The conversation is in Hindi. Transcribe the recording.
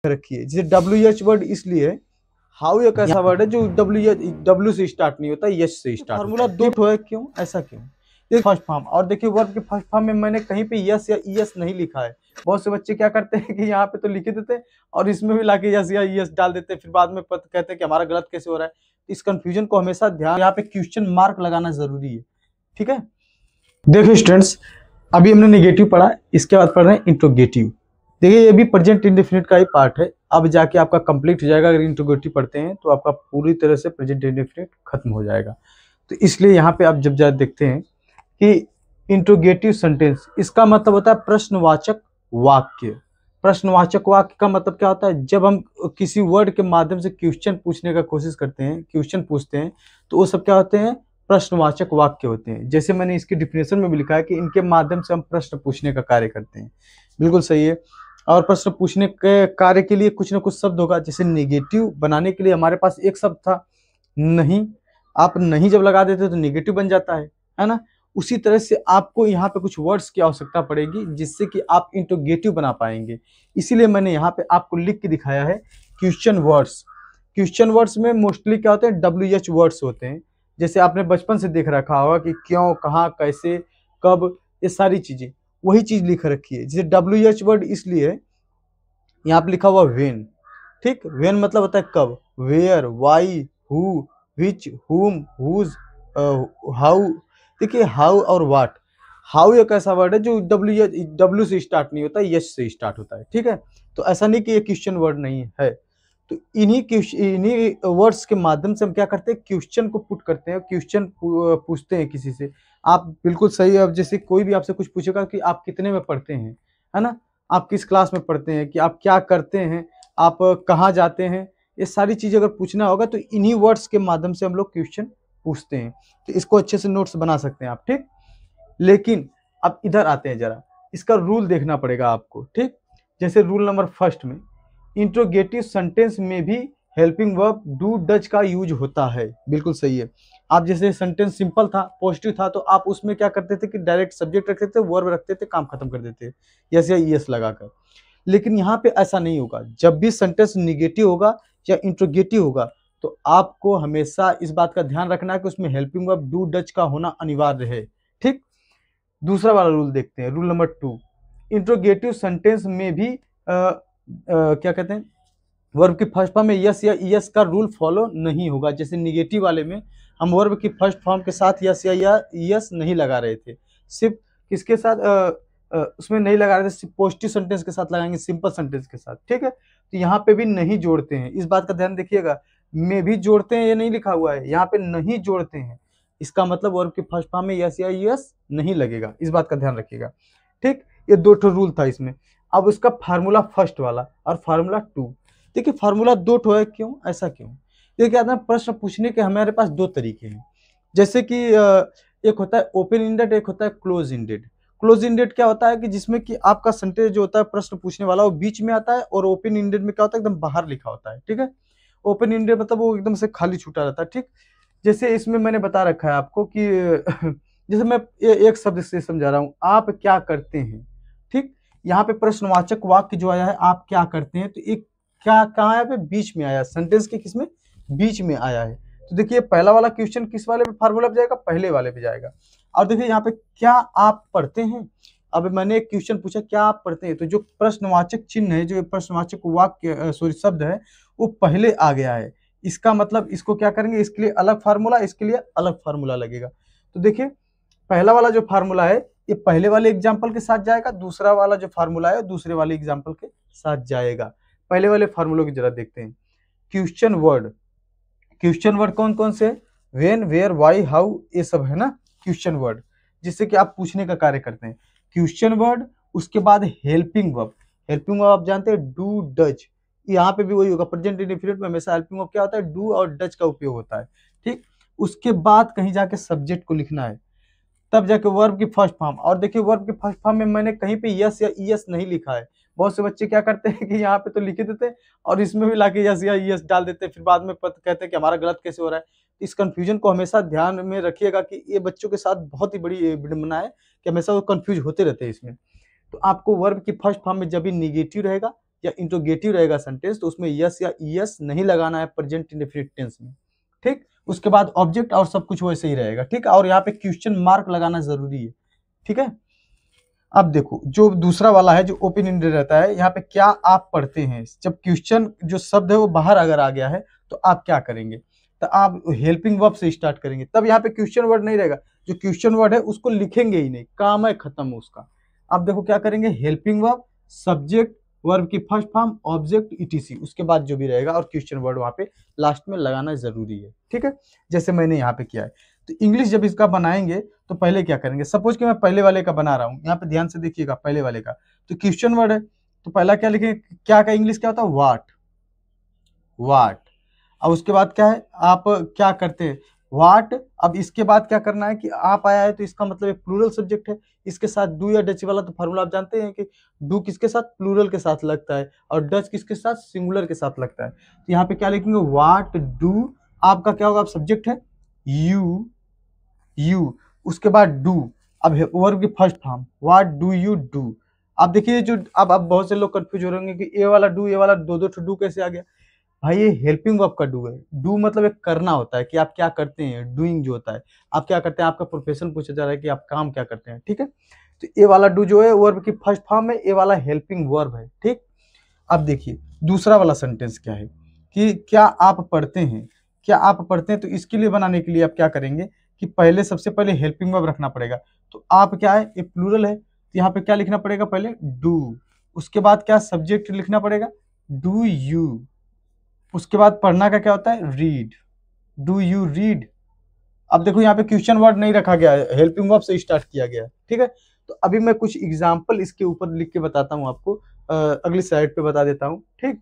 रखिए। जैसे WH वर्ड इसलिए, हाउ एक ऐसा वर्ड है जो W से स्टार्ट नहीं होता, यस से स्टार्ट होता है। फार्मूला दो है, क्यों ऐसा क्यों? ये फर्स्ट फॉर्म, और देखिए वर्ब के फर्स्ट फॉर्म में मैंने कहीं पे यस या ईएस नहीं लिखा है। बहुत से बच्चे क्या करते हैं कि यहाँ पे तो लिख देते हैं और इसमें भी लाके यस या ईएस डाल देते हैं, फिर बाद में कहते हैं कि हमारा गलत कैसे हो रहा है। इस कंफ्यूजन को हमेशा ध्यान, यहाँ पे क्वेश्चन मार्क लगाना जरूरी है, ठीक है। देखिए स्टूडेंट्स, अभी हमने नेगेटिव पढ़ा, इसके बाद पढ़ रहे हैं इंट्रोगेटिव। देखिए ये भी प्रेजेंट इंडेफिनिट का ही पार्ट है, अब जाके आपका कंप्लीट हो जाएगा। अगर इंट्रोगेटिव पढ़ते हैं तो आपका पूरी तरह से प्रेजेंट इंडेफिनिट खत्म हो जाएगा। तो इसलिए यहाँ पे आप जब जा देखते हैं कि इंट्रोगेटिव सेंटेंस, इसका मतलब होता है प्रश्नवाचक वाक्य। प्रश्नवाचक वाक्य का मतलब क्या होता है? जब हम किसी वर्ड के माध्यम से क्वेश्चन पूछने का कोशिश करते हैं, क्वेश्चन पूछते हैं, तो वो सब क्या होते हैं? प्रश्नवाचक वाक्य होते हैं। जैसे मैंने इसकी डिफिनेशन में भी लिखा है कि इनके माध्यम से हम प्रश्न पूछने का कार्य करते हैं। बिल्कुल सही है। और प्रश्न पूछने के कार्य के लिए कुछ ना कुछ शब्द होगा। जैसे नेगेटिव बनाने के लिए हमारे पास एक शब्द था, नहीं। आप नहीं जब लगा देते तो नेगेटिव बन जाता है ना। उसी तरह से आपको यहाँ पे कुछ वर्ड्स की आवश्यकता पड़ेगी जिससे कि आप इंट्रोगेटिव बना पाएंगे। इसीलिए मैंने यहाँ पे आपको लिख के दिखाया है क्वेश्चन वर्ड्स। क्वेश्चन वर्ड्स में मोस्टली क्या होते हैं? WH वर्ड्स होते हैं। जैसे आपने बचपन से देख रखा होगा कि क्यों, कहाँ, कैसे, कब, ये सारी चीजें वही चीज लिख रखी है। जैसे WH वर्ड इसलिए यहाँ पे लिखा हुआ वेन, ठीक। वेन मतलब होता है कब, वेयर, वाई, हु, विच, हुम, हुज, हाउ। देखिए हाउ और वाट, हाउ एक ऐसा वर्ड है जो W से स्टार्ट नहीं होता, यस से स्टार्ट होता है, ठीक है। तो ऐसा नहीं कि ये क्वेश्चन वर्ड नहीं है। तो इन्हीं वर्ड्स के माध्यम से हम क्या करते हैं? क्वेश्चन को पुट करते हैं, क्वेश्चन पूछते हैं किसी से। आप बिल्कुल सही है। अब जैसे कोई भी आपसे कुछ पूछेगा कि आप कितने में पढ़ते हैं, है ना, आप किस क्लास में पढ़ते हैं, कि आप क्या करते हैं, आप कहाँ जाते हैं, ये सारी चीजें अगर पूछना होगा तो इन्हीं वर्ड्स के माध्यम से हम लोग क्वेश्चन पूछते हैं। तो इसको अच्छे से नोट्स बना सकते हैं आप, ठीक। लेकिन अब इधर आते हैं, जरा इसका रूल देखना पड़ेगा आपको, ठीक। जैसे रूल नंबर फर्स्ट में इंट्रोगेटिव सेंटेंस में भी हेल्पिंग वर्ब डू डज का यूज होता है। बिल्कुल सही है। आप जैसे सेंटेंस सिंपल था, पॉजिटिव था, तो आप उसमें क्या करते थे कि डायरेक्ट सब्जेक्ट रखते थे, वर्ब रखते थे, काम खत्म कर देते, यस या ईएस लगाकर। लेकिन यहाँ पे ऐसा नहीं होगा। जब भी सेंटेंस निगेटिव होगा या इंट्रोगेटिव होगा तो आपको हमेशा इस बात का ध्यान रखना है कि उसमें हेल्पिंग वर्ब डू डज का होना अनिवार्य है, ठीक। दूसरा वाला रूल देखते हैं, रूल नंबर 2। इंट्रोगेटिव सेंटेंस में भी क्या कहते हैं, वर्ब की फर्स्ट फॉर्म में यस या ईएस का रूल फॉलो नहीं होगा। जैसे निगेटिव वाले में हम वर्ब की फर्स्ट फॉर्म के साथ यस या ईएस नहीं लगा रहे थे, सिर्फ किसके साथ उसमें नहीं लगा रहे थे, सिर्फ पॉजिटिव सेंटेंस के साथ लगाएंगे, सिंपल सेंटेंस के साथ, ठीक है। तो यहाँ पे भी नहीं जोड़ते हैं, इस बात का ध्यान देखिएगा। में भी जोड़ते हैं ये नहीं लिखा हुआ है, यहाँ पे नहीं जोड़ते हैं, इसका मतलब वर्ब की फर्स्ट फॉर्म में यस या ईएस नहीं लगेगा, इस बात का ध्यान रखिएगा, ठीक। ये दो ठो रूल था इसमें। अब उसका फार्मूला फर्स्ट वाला और फार्मूला 2। देखिए फार्मूला 2 ठो है, क्यों ऐसा क्यों? देखिए क्या है, प्रश्न पूछने के हमारे पास 2 तरीके हैं। जैसे कि एक होता है ओपन इंडेड, एक होता है क्लोज इंडेड। क्लोज इंडेड क्या होता है कि जिसमें कि आपका सेंटेंस जो होता है प्रश्न पूछने वाला वो बीच में आता है, और ओपन इंडेड में क्या होता है एकदम बाहर लिखा होता है, ठीक है। ओपन इंडेड मतलब वो एकदम से खाली छूटा रहता है, ठीक। जैसे इसमें मैंने बता रखा है आपको कि जैसे मैं एक शब्द से समझा रहा हूँ, आप क्या करते हैं, ठीक। यहाँ पे प्रश्नवाचक वाक्य जो आया है आप क्या करते हैं, तो एक क्या कहाँ आया पे? बीच में आया, सेंटेंस के किसमें? बीच में आया है। तो देखिए पहला वाला क्वेश्चन किस वाले पे फार्मूला पे जाएगा? पहले वाले पे जाएगा। और देखिए यहाँ पे क्या आप पढ़ते हैं, अब मैंने एक क्वेश्चन पूछा क्या आप पढ़ते हैं, तो जो प्रश्नवाचक चिन्ह है, जो प्रश्नवाचक वाक्य सॉरी शब्द है, वो पहले आ गया है। इसका मतलब इसको क्या करेंगे, इसके लिए अलग फार्मूला, इसके लिए अलग फार्मूला लगेगा। तो देखिए पहला वाला जो फार्मूला है ये पहले वाले एग्जाम्पल के साथ जाएगा, दूसरा वाला जो फार्मूला है दूसरे वाले एग्जाम्पल के साथ जाएगा। पहले वाले फार्मूलों की जरा देखते हैं। क्वेश्चन वर्ड, क्वेश्चन वर्ड कौन कौन से? वेन, वेयर, वाई, हाउ, ये सब है ना क्वेश्चन वर्ड, जिससे कि आप पूछने का कार्य करते हैं। क्वेश्चन वर्ड, उसके बाद हेल्पिंग वर्ब। हेल्पिंग वर्ब आप जानते हैं डू डज, यहाँ पे भी वही होगा। प्रेजेंट इंडेफिनिट में हमेशा हेल्पिंग वर्ब क्या होता है? डू और डज का उपयोग होता है, ठीक। उसके बाद कहीं जाके सब्जेक्ट को लिखना है, तब जाके वर्ब की फर्स्ट फॉर्म। और देखिए वर्ब की फर्स्ट फॉर्म में मैंने कहीं पे यस या ईएस नहीं लिखा है। बहुत से बच्चे क्या करते हैं कि यहाँ पे तो लिख देते हैं और इसमें भी लाके यस या ईएस डाल देते हैं, फिर बाद में कहते हैं कि हमारा गलत कैसे हो रहा है। इस कंफ्यूजन को हमेशा ध्यान में रखिएगा कि ये बच्चों के साथ बहुत ही बड़ी विडंबना है कि हमेशा वो कंफ्यूज होते रहते हैं इसमें। तो आपको वर्ब की फर्स्ट फॉर्म में जब भी निगेटिव रहेगा या इंट्रोगेटिव रहेगा सेंटेंस तो उसमें यस या ईएस नहीं लगाना है प्रेजेंट इंडेफिनिट टेंस में, ठीक। उसके बाद ऑब्जेक्ट और सब कुछ वैसे ही रहेगा, ठीक। और यहाँ पे क्वेश्चन मार्क लगाना जरूरी है, ठीक है। अब देखो जो दूसरा वाला है जो ओपन एंडेड रहता है, यहाँ पे क्या आप पढ़ते हैं, जब क्वेश्चन जो शब्द है वो बाहर अगर आ गया है तो आप क्या करेंगे, तो आप हेल्पिंग वर्ब से स्टार्ट करेंगे, तब यहाँ पे क्वेश्चन वर्ड नहीं रहेगा, जो क्वेश्चन वर्ड है उसको लिखेंगे ही नहीं, काम है खत्म उसका। अब देखो क्या करेंगे, हेल्पिंग वर्ब, सब्जेक्ट, वर्ब की फर्स्ट फॉर्म, ऑब्जेक्ट, ईटीसी, उसके बाद जो भी रहेगा और क्वेश्चन वर्ड वहां पे लास्ट में लगाना जरूरी है, ठीक है, जैसे मैंने यहाँ पे किया है। तो इंग्लिश जब इसका बनाएंगे तो पहले क्या करेंगे, सपोज कि मैं पहले वाले का बना रहा हूँ, यहाँ पे ध्यान से देखिएगा, पहले वाले का तो क्वेश्चन वर्ड है, तो पहला क्या लिखेंगे, क्या का इंग्लिश क्या होता है, वाट, वाट। अब उसके बाद क्या है, आप क्या करते हैं, वाट। अब इसके बाद क्या करना है कि आप आया है तो इसका मतलब एक प्लूरल सब्जेक्ट है, इसके साथ डू या डच वाला तो फार्मूला आप जानते हैं कि डू किसके साथ, प्लूरल के साथ लगता है, और डच किसके साथ, सिंगुलर के साथ लगता है। तो यहाँ पे क्या लिखेंगे, वाट डू, आपका क्या होगा, आप सब्जेक्ट है यू, यू, उसके बाद डू, अब वर्ब की first form, what do you do. अब देखिए जो अब बहुत से लोग कंफ्यूज हो रहे होंगे कि ए वाला डू, ए वाला दो दो डू कैसे आ गया, भाई ये हेल्पिंग वर्ब का डू है, डू मतलब एक करना होता है कि आप क्या करते हैं, डूइंग जो होता है, आप क्या करते हैं, आपका प्रोफेशन पूछा जा रहा है कि आप काम क्या करते हैं, ठीक है। तो ए वाला डू जो है वर्ब की फर्स्ट फॉर्म है, ए वाला हेल्पिंग वर्ब है, ठीक। अब देखिए दूसरा वाला सेंटेंस क्या है कि क्या आप पढ़ते हैं, क्या आप पढ़ते हैं, तो इसके लिए बनाने के लिए आप क्या करेंगे कि पहले सबसे पहले हेल्पिंग वर्ब रखना पड़ेगा, तो आप क्या है, ये प्लूरल है, तो यहाँ पे क्या लिखना पड़ेगा, पहले डू, उसके बाद क्या सब्जेक्ट लिखना पड़ेगा, डू यू, उसके बाद पढ़ना का क्या होता है, रीड, डू यू रीड। अब देखो यहाँ पे क्वेश्चन वर्ड नहीं रखा गया है, हेल्पिंग वर्ब से स्टार्ट किया गया है, ठीक है। तो अभी मैं कुछ एग्जाम्पल इसके ऊपर लिख के बताता हूँ आपको, अगली स्लाइड पे बता देता हूँ, ठीक।